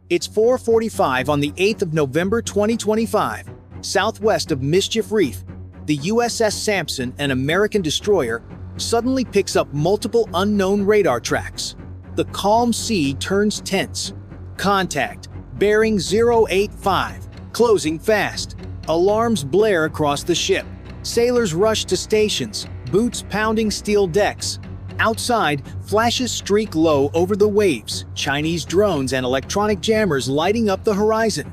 It's 4:45 on the 8th of November 2025, southwest of Mischief Reef. The USS Sampson, an American destroyer, suddenly picks up multiple unknown radar tracks. The calm sea turns tense. Contact, bearing 085, closing fast. Alarms blare across the ship. Sailors rush to stations, boots pounding steel decks. Outside, flashes streak low over the waves, Chinese drones and electronic jammers lighting up the horizon.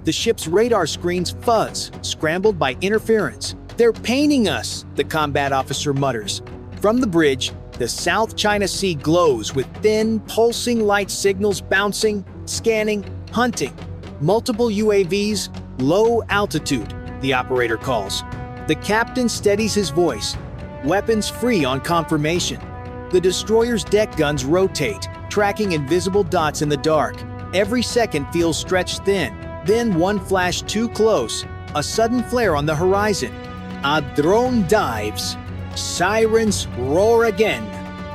The ship's radar screens fuzz, scrambled by interference. "They're painting us," the combat officer mutters. From the bridge, the South China Sea glows with thin, pulsing light signals bouncing, scanning, hunting. Multiple UAVs, low altitude, the operator calls. The captain steadies his voice. Weapons free on confirmation. The destroyer's deck guns rotate, tracking invisible dots in the dark. Every second feels stretched thin. Then one flash too close, a sudden flare on the horizon. A drone dives. Sirens roar again.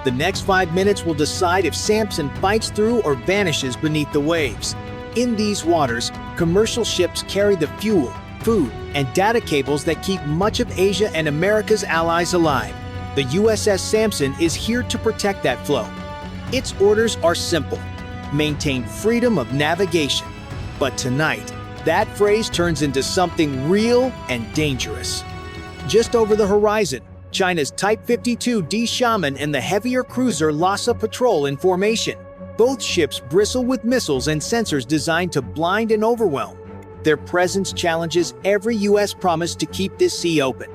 The next 5 minutes will decide if Sampson fights through or vanishes beneath the waves. In these waters, commercial ships carry the fuel, food, and data cables that keep much of Asia and America's allies alive. The USS Sampson is here to protect that flow. Its orders are simple: maintain freedom of navigation. But tonight, that phrase turns into something real and dangerous. Just over the horizon, China's Type 52D Xiamen and the heavier cruiser Lhasa patrol in formation. Both ships bristle with missiles and sensors designed to blind and overwhelm. Their presence challenges every U.S. promise to keep this sea open.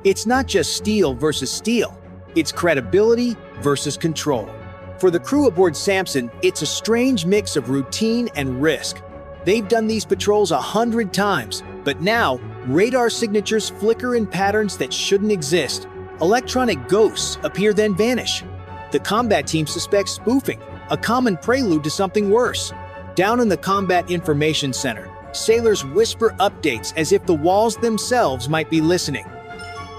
It's not just steel versus steel, it's credibility versus control. For the crew aboard Sampson, it's a strange mix of routine and risk. They've done these patrols 100 times, but now, radar signatures flicker in patterns that shouldn't exist. Electronic ghosts appear then vanish. The combat team suspects spoofing, a common prelude to something worse. Down in the Combat Information Center, sailors whisper updates as if the walls themselves might be listening.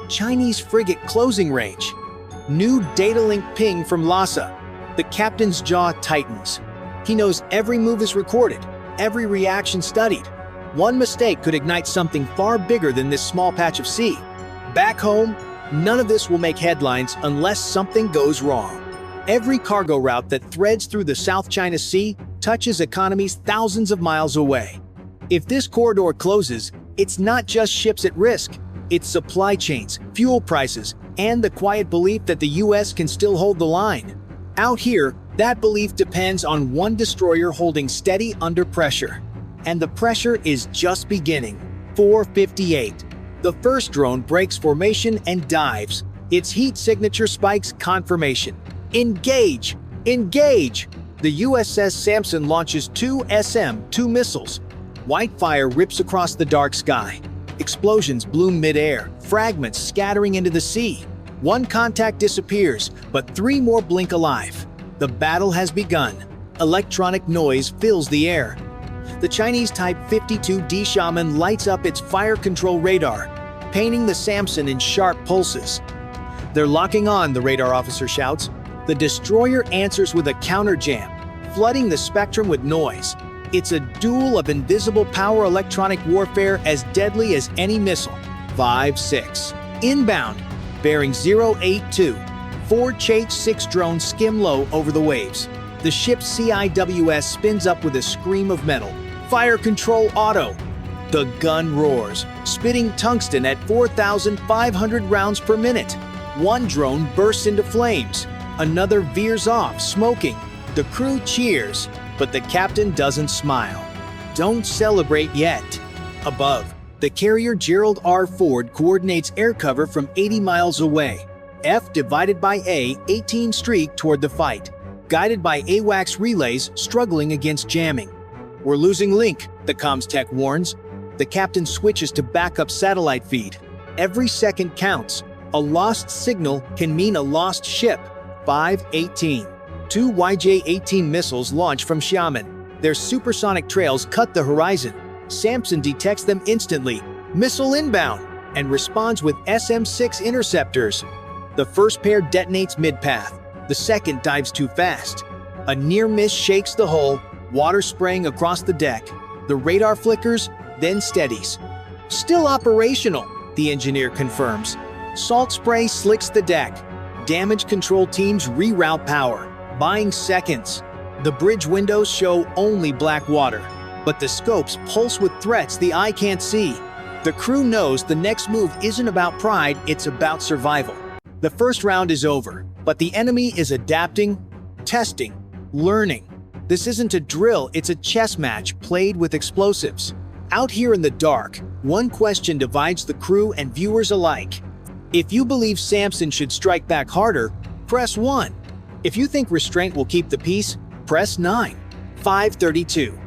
Chinese frigate closing range. New data link ping from Lhasa. The captain's jaw tightens. He knows every move is recorded, every reaction studied. One mistake could ignite something far bigger than this small patch of sea. Back home, none of this will make headlines unless something goes wrong. Every cargo route that threads through the South China Sea touches economies thousands of miles away. If this corridor closes, it's not just ships at risk. It's supply chains, fuel prices, and the quiet belief that the U.S. can still hold the line. Out here, that belief depends on one destroyer holding steady under pressure. And the pressure is just beginning. 4:58. The first drone breaks formation and dives. Its heat signature spikes confirmation. Engage! Engage! The USS Sampson launches two SM-2 missiles. White fire rips across the dark sky. Explosions bloom mid-air, fragments scattering into the sea. One contact disappears, but three more blink alive. The battle has begun. Electronic noise fills the air. The Chinese Type 52D Xiamen lights up its fire control radar, painting the Sampson in sharp pulses. "They're locking on," the radar officer shouts. The destroyer answers with a counter jam, flooding the spectrum with noise. It's a duel of invisible power, electronic warfare as deadly as any missile. 5-6. Inbound, bearing 082. Four H-6 drones skim low over the waves. The ship's CIWS spins up with a scream of metal. Fire control auto. The gun roars, spitting tungsten at 4,500 rounds per minute. One drone bursts into flames. Another veers off, smoking. The crew cheers, but the captain doesn't smile. Don't celebrate yet. Above, the carrier Gerald R. Ford coordinates air cover from 80 miles away. F divided by A, 18 streak toward the fight, guided by AWACS relays struggling against jamming. "We're losing link," the comms tech warns. The captain switches to backup satellite feed. Every second counts. A lost signal can mean a lost ship. 5:18. Two YJ-18 missiles launch from Xiamen. Their supersonic trails cut the horizon. Sampson detects them instantly, missile inbound, and responds with SM-6 interceptors. The first pair detonates mid-path. The second dives too fast. A near miss shakes the hull, water spraying across the deck. The radar flickers, then steadies. Still operational, the engineer confirms. Salt spray slicks the deck. Damage control teams reroute power, buying seconds. The bridge windows show only black water, but the scopes pulse with threats the eye can't see. The crew knows the next move isn't about pride, it's about survival. The first round is over, but the enemy is adapting, testing, learning. This isn't a drill, it's a chess match played with explosives. Out here in the dark, one question divides the crew and viewers alike. If you believe Samson should strike back harder, press 1. If you think restraint will keep the peace, press 9. 5:32.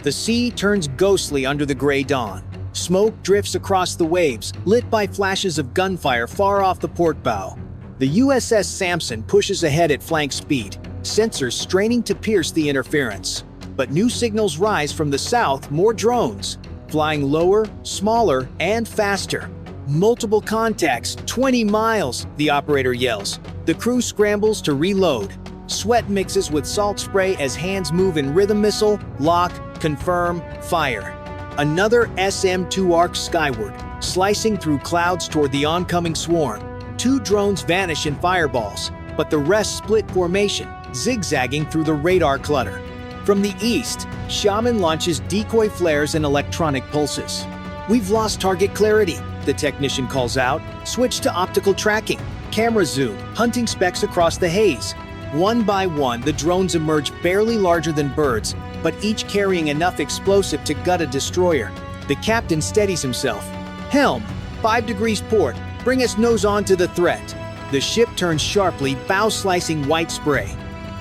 The sea turns ghostly under the gray dawn. Smoke drifts across the waves, lit by flashes of gunfire far off the port bow. The USS Samson pushes ahead at flank speed, sensors straining to pierce the interference. But new signals rise from the south, more drones, flying lower, smaller, and faster. Multiple contacts, 20 miles, the operator yells. The crew scrambles to reload. Sweat mixes with salt spray as hands move in rhythm missile, lock, confirm, fire. Another SM-2 arcs skyward, slicing through clouds toward the oncoming swarm. 2 drones vanish in fireballs, but the rest split formation, zigzagging through the radar clutter. From the east, Shaman launches decoy flares and electronic pulses. "We've lost target clarity," the technician calls out. "Switch to optical tracking." Camera zoom, hunting specks across the haze. One by one, the drones emerge barely larger than birds, but each carrying enough explosive to gut a destroyer. The captain steadies himself. "Helm, 5 degrees port. Bring us nose on to the threat." The ship turns sharply, bow-slicing white spray.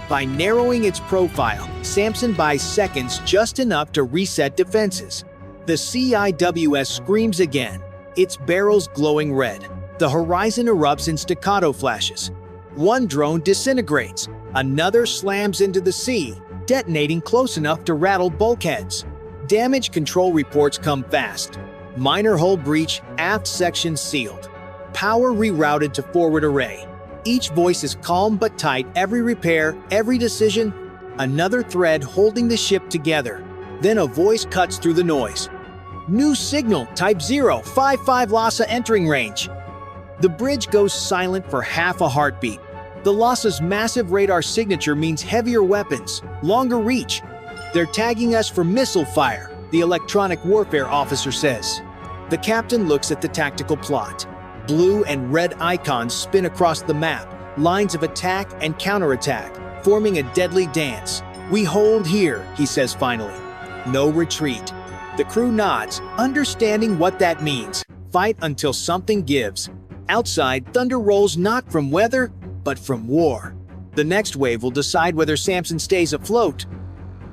By narrowing its profile, Samson buys seconds, just enough to reset defenses. The CIWS screams again, its barrels glowing red. The horizon erupts in staccato flashes. One drone disintegrates, another slams into the sea, detonating close enough to rattle bulkheads. Damage control reports come fast. Minor hull breach, aft section sealed. Power rerouted to forward array. Each voice is calm but tight, every repair, every decision, another thread holding the ship together. Then a voice cuts through the noise. "New signal, type 055 Lhasa entering range." The bridge goes silent for half a heartbeat. The Lhasa's massive radar signature means heavier weapons, longer reach. "They're tagging us for missile fire," the electronic warfare officer says. The captain looks at the tactical plot. Blue and red icons spin across the map, lines of attack and counterattack, forming a deadly dance. "We hold here," he says finally. No retreat. The crew nods, understanding what that means. Fight until something gives. Outside, thunder rolls not from weather, but from war. The next wave will decide whether Samson stays afloat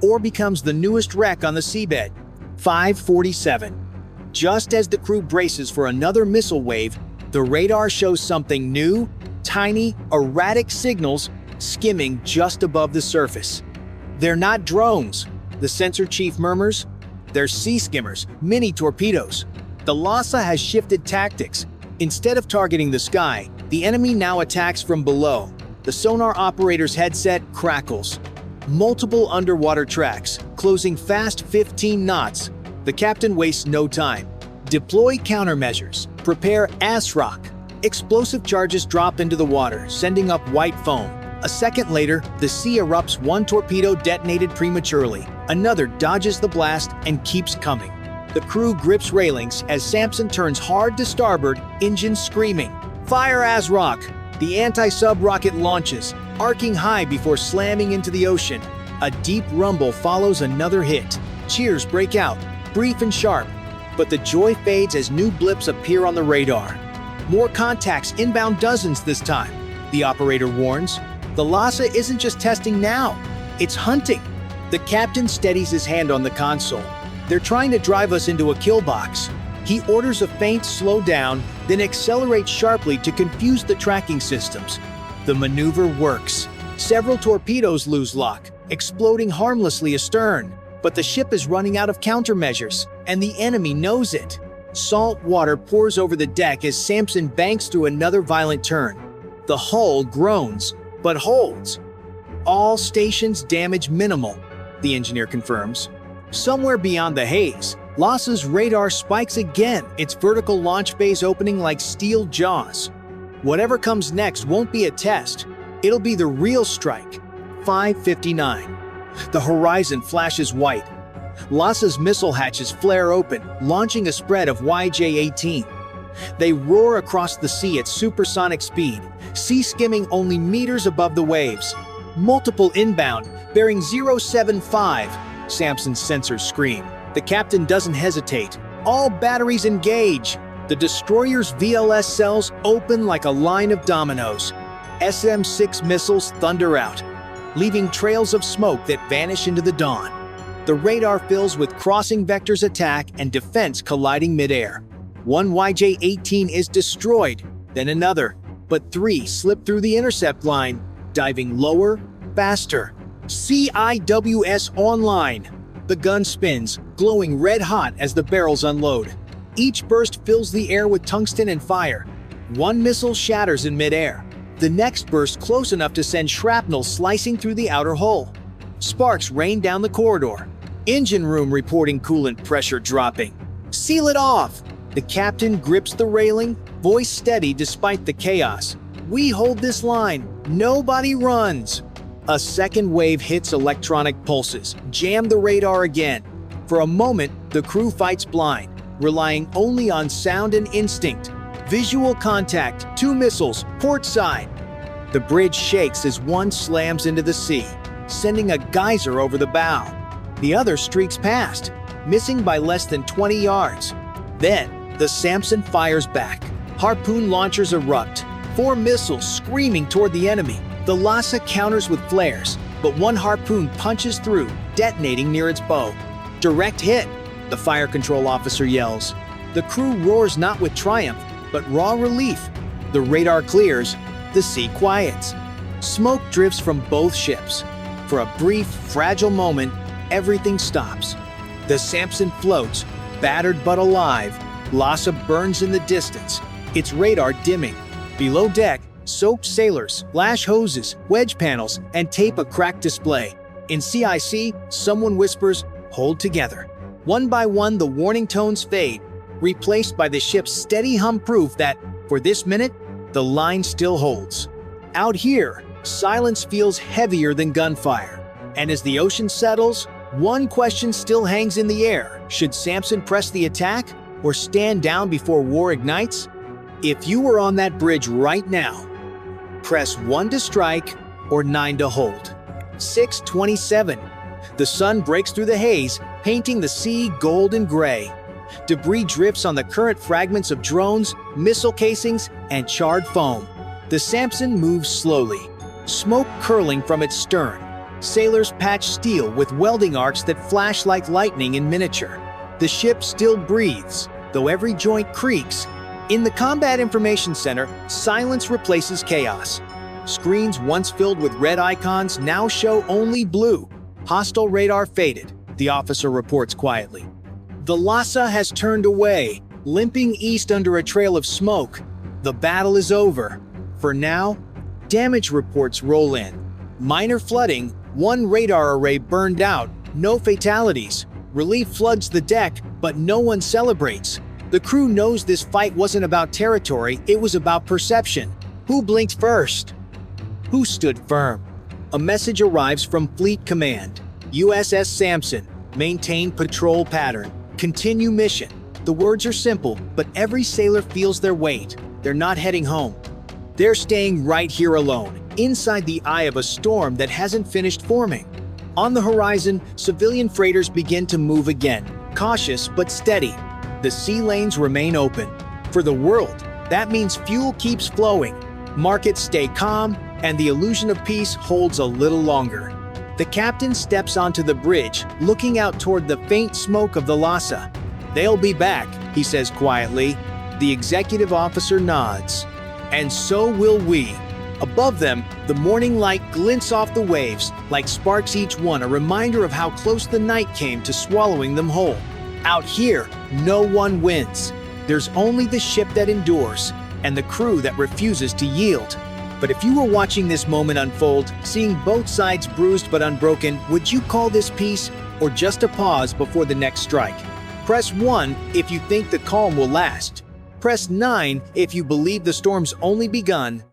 or becomes the newest wreck on the seabed. 5:47. Just as the crew braces for another missile wave, the radar shows something new, tiny, erratic signals skimming just above the surface. "They're not drones," the sensor chief murmurs. "They're sea skimmers, mini torpedoes." The Lhasa has shifted tactics. Instead of targeting the sky, the enemy now attacks from below. The sonar operator's headset crackles. Multiple underwater tracks, closing fast 15 knots. The captain wastes no time. "Deploy countermeasures. Prepare ASROC." Explosive charges drop into the water, sending up white foam. A second later, the sea erupts. One torpedo detonated prematurely. Another dodges the blast and keeps coming. The crew grips railings as Samson turns hard to starboard, engines screaming. "Fire ASROC!" The anti-sub rocket launches, arcing high before slamming into the ocean. A deep rumble follows another hit. Cheers break out, brief and sharp, but the joy fades as new blips appear on the radar. More contacts inbound, dozens this time, the operator warns. The Lhasa isn't just testing now, it's hunting. The captain steadies his hand on the console. "They're trying to drive us into a kill box." He orders a faint slow down, then accelerates sharply to confuse the tracking systems. The maneuver works. Several torpedoes lose lock, exploding harmlessly astern. But the ship is running out of countermeasures, and the enemy knows it. Salt water pours over the deck as Samson banks through another violent turn. The hull groans, but holds. All stations damage minimal. the engineer confirms. Somewhere beyond the haze, LHSA's radar spikes again, its vertical launch bays opening like steel jaws. Whatever comes next won't be a test. It'll be the real strike. 5:59. The horizon flashes white. LHSA's missile hatches flare open, launching a spread of YJ-18. They roar across the sea at supersonic speed, sea skimming only meters above the waves. Multiple inbound, bearing 075, Sampson's sensors scream. The captain doesn't hesitate. All batteries engage. The destroyer's VLS cells open like a line of dominoes. SM-6 missiles thunder out, leaving trails of smoke that vanish into the dawn. The radar fills with crossing vectors attack and defense colliding midair. One YJ-18 is destroyed, then another, but three slip through the intercept line, diving lower, faster. CIWS online. The gun spins, glowing red hot as the barrels unload. Each burst fills the air with tungsten and fire. One missile shatters in midair. The next burst close enough to send shrapnel slicing through the outer hull. Sparks rain down the corridor. Engine room reporting coolant pressure dropping. Seal it off! The captain grips the railing, voice steady despite the chaos. We hold this line. Nobody runs. A second wave hits electronic pulses, jam the radar again. For a moment, the crew fights blind, relying only on sound and instinct. Visual contact, 2 missiles, port side. The bridge shakes as one slams into the sea, sending a geyser over the bow. The other streaks past, missing by less than 20 yards. Then, the Sampson fires back. Harpoon launchers erupt, 4 missiles screaming toward the enemy. The LHSA counters with flares, but one harpoon punches through, detonating near its bow. Direct hit, the fire control officer yells. The crew roars not with triumph, but raw relief. The radar clears, the sea quiets. Smoke drifts from both ships. For a brief, fragile moment, everything stops. The Sampson floats, battered but alive. LHSA burns in the distance, its radar dimming. Below deck, soaked sailors, lash hoses, wedge panels, and tape a cracked display. In CIC, someone whispers, "Hold together." One by one, the warning tones fade, replaced by the ship's steady hum proof that, for this minute, the line still holds. Out here, silence feels heavier than gunfire. And as the ocean settles, one question still hangs in the air. Should Sampson press the attack or stand down before war ignites? If you were on that bridge right now, press 1 to strike or 9 to hold. 6:27. The sun breaks through the haze, painting the sea gold and gray. Debris drifts on the current fragments of drones, missile casings, and charred foam. The Sampson moves slowly, smoke curling from its stern. Sailors patch steel with welding arcs that flash like lightning in miniature. The ship still breathes, though every joint creaks. In the Combat Information Center, silence replaces chaos. Screens once filled with red icons now show only blue. Hostile radar faded, the officer reports quietly. The LHSA has turned away, limping east under a trail of smoke. The battle is over. For now, damage reports roll in. Minor flooding, one radar array burned out, no fatalities. Relief floods the deck, but no one celebrates. The crew knows this fight wasn't about territory, it was about perception. Who blinked first? Who stood firm? A message arrives from Fleet Command. USS Sampson, maintain patrol pattern. Continue mission. The words are simple, but every sailor feels their weight. They're not heading home. They're staying right here alone, inside the eye of a storm that hasn't finished forming. On the horizon, civilian freighters begin to move again, cautious but steady. The sea lanes remain open. For the world, that means fuel keeps flowing, markets stay calm, and the illusion of peace holds a little longer. The captain steps onto the bridge, looking out toward the faint smoke of the LHSA. "They'll be back," he says quietly. The executive officer nods. "And so will we." Above them, the morning light glints off the waves, like sparks each one, a reminder of how close the night came to swallowing them whole. Out here, no one wins. There's only the ship that endures, and the crew that refuses to yield. But if you were watching this moment unfold, seeing both sides bruised but unbroken, would you call this peace or just a pause before the next strike? Press 1 if you think the calm will last. Press 9 if you believe the storm's only begun.